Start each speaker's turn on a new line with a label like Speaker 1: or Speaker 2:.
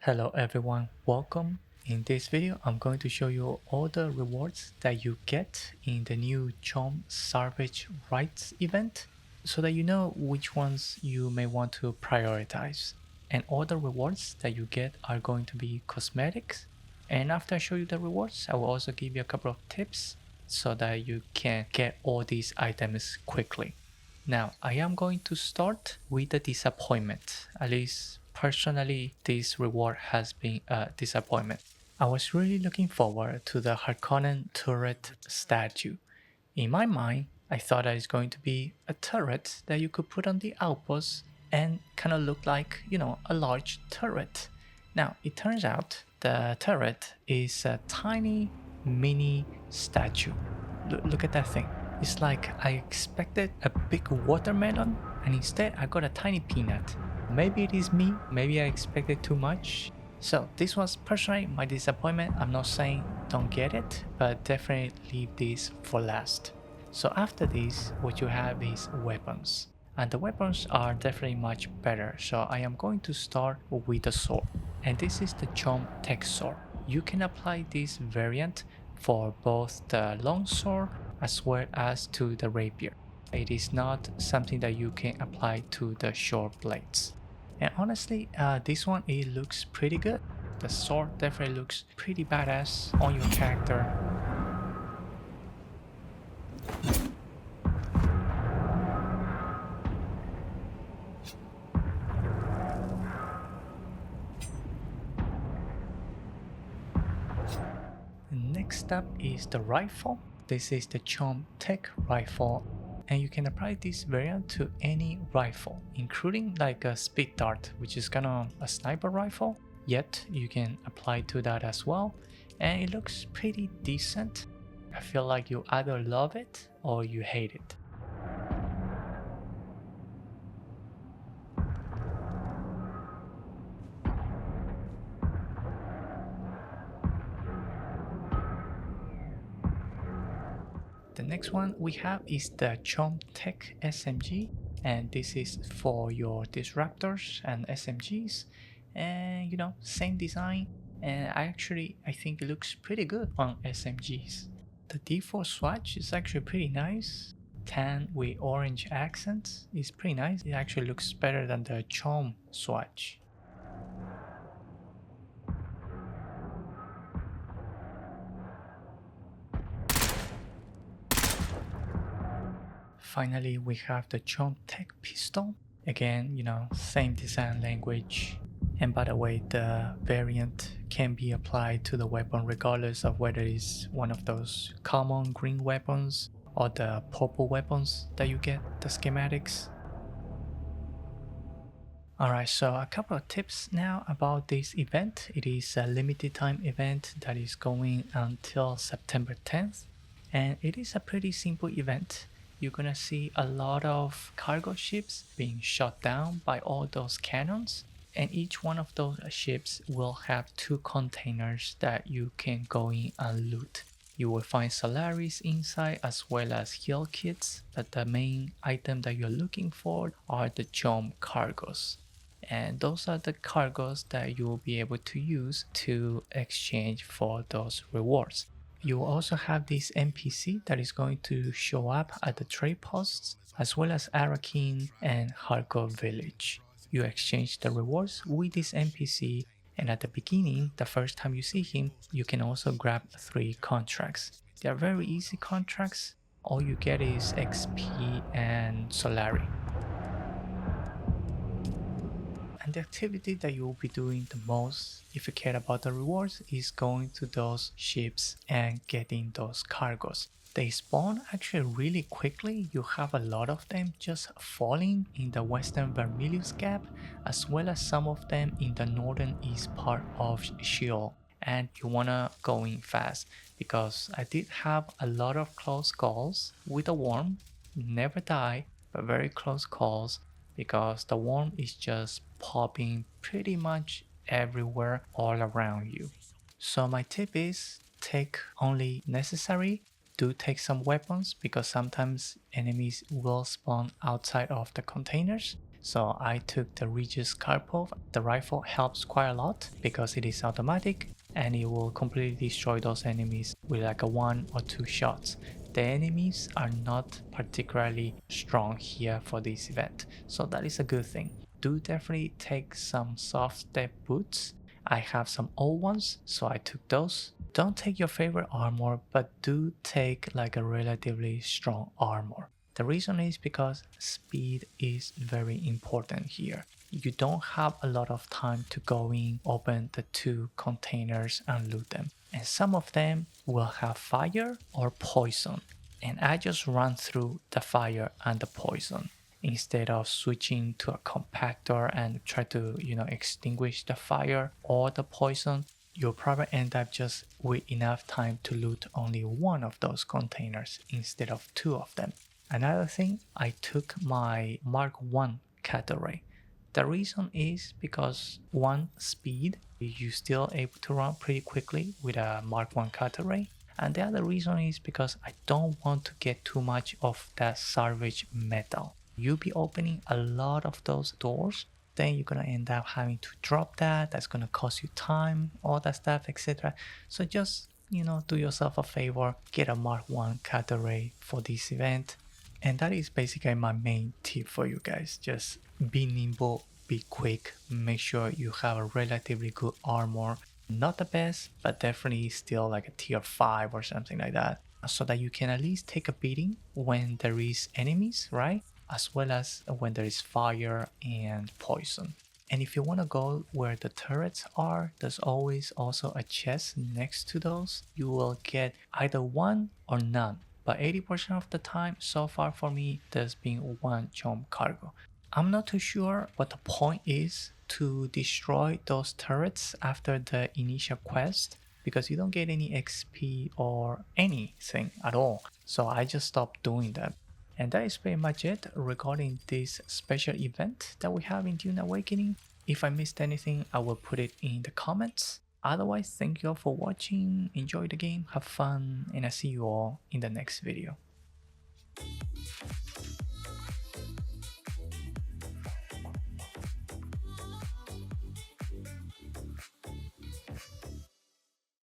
Speaker 1: Hello everyone, welcome. In this video, I'm going to show you all the rewards that you get in the new CHOAM Salvage Rights Event so that you know which ones you may want to prioritize. And all the rewards that you get are going to be cosmetics. And after I show you the rewards, I will also give you a couple of tips so that you can get all these items quickly. Now, I am going to start with the disappointment. At least personally, this reward has been a disappointment. I was really looking forward to the Harko Turret statue. In my mind, I thought that it's going to be a turret that you could put on the outpost and kind of look like, a large turret. Now, it turns out the turret is a tiny mini statue. Look at that thing. It's like I expected a big watermelon and instead I got a tiny peanut. Maybe it is me, maybe I expected too much. So this was personally my disappointment. I'm not saying don't get it, but definitely leave this for last. So after this, what you have is weapons. And the weapons are definitely much better. So I am going to start with the sword. And this is the CHOAM Tech Sword. You can apply this variant for both the long sword as well as to the rapier. It is not something that you can apply to the short blades. And honestly, this one, it looks pretty good. The sword definitely looks pretty badass on your character. Next up is the rifle. This is the CHOAM Tech rifle, and you can apply this variant to any rifle, including like a speed dart, which is kind of a sniper rifle. Yet you can apply to that as well, and it looks pretty decent. I feel like you either love it or you hate it. The next one we have is the CHOAM Tech SMG, and this is for your disruptors and SMGs, and same design, and I think it looks pretty good on SMGs. The default swatch is actually pretty nice. Tan with orange accents is pretty nice. It actually looks better than the CHOAM swatch. Finally, we have the CHOAM Tech pistol. Again, same design language. And by the way, the variant can be applied to the weapon regardless of whether it's one of those common green weapons or the purple weapons that you get, the schematics. Alright, so a couple of tips now about this event. It is a limited time event that is going until September 10th. And it is a pretty simple event. You're gonna see a lot of cargo ships being shot down by all those cannons, and each one of those ships will have 2 containers that you can go in and loot. You will find Solaris inside as well as heal kits, but the main item that you're looking for are the CHOAM cargos. And those are the cargos that you will be able to use to exchange for those rewards. You will also have this NPC that is going to show up at the trade posts, as well as Arrakis and Harko village. You exchange the rewards with this NPC, and at the beginning, the first time you see him, you can also grab 3 contracts. They are very easy contracts. All you get is XP and Solari. And the activity that you will be doing the most, if you care about the rewards, is going to those ships and getting those cargos. They spawn actually really quickly. You have a lot of them just falling in the western Vermilius gap, as well as some of them in the northern east part of Sheol. And you wanna go in fast, because I did have a lot of close calls with a worm. Never die, but very close calls, because the worm is just popping pretty much everywhere all around you. So my tip is take only necessary. Do take some weapons, because sometimes enemies will spawn outside of the containers. So I took the Regis Karpov. The rifle helps quite a lot because it is automatic and it will completely destroy those enemies with like a 1 or 2 shots. The enemies are not particularly strong here for this event, so that is a good thing. Do definitely take some soft step boots. I have some old ones, so I took those. Don't take your favorite armor, but do take like a relatively strong armor. The reason is because speed is very important here. You don't have a lot of time to go in, open the 2 containers and loot them. And some of them will have fire or poison. And I just run through the fire and the poison instead of switching to a compactor and try to, extinguish the fire or the poison. You'll probably end up just with enough time to loot only one of those containers instead of 2 of them. Another thing, I took my Mark 1 category. The reason is because one, speed, you're still able to run pretty quickly with a Mark 1 category. And the other reason is because I don't want to get too much of that salvage metal. You'll be opening a lot of those doors, then you're gonna end up having to drop that. That's gonna cost you time, all that stuff, etc. So just do yourself a favor, get a Mark 1 category for this event. And that is basically my main tip for you guys. Just be nimble, be quick, make sure you have a relatively good armor. Not the best, but definitely still like a tier 5 or something like that. So that you can at least take a beating when there is enemies, right? As well as when there is fire and poison. And if you want to go where the turrets are, there's always also a chest next to those. You will get either one or none. But 80% of the time, so far for me, there's been one CHOAM cargo. I'm not too sure what the point is to destroy those turrets after the initial quest, because you don't get any XP or anything at all. So I just stopped doing that. And that is pretty much it regarding this special event that we have in Dune Awakening. If I missed anything, I will put it in the comments. Otherwise, thank you all for watching, enjoy the game, have fun, and I see you all in the next video.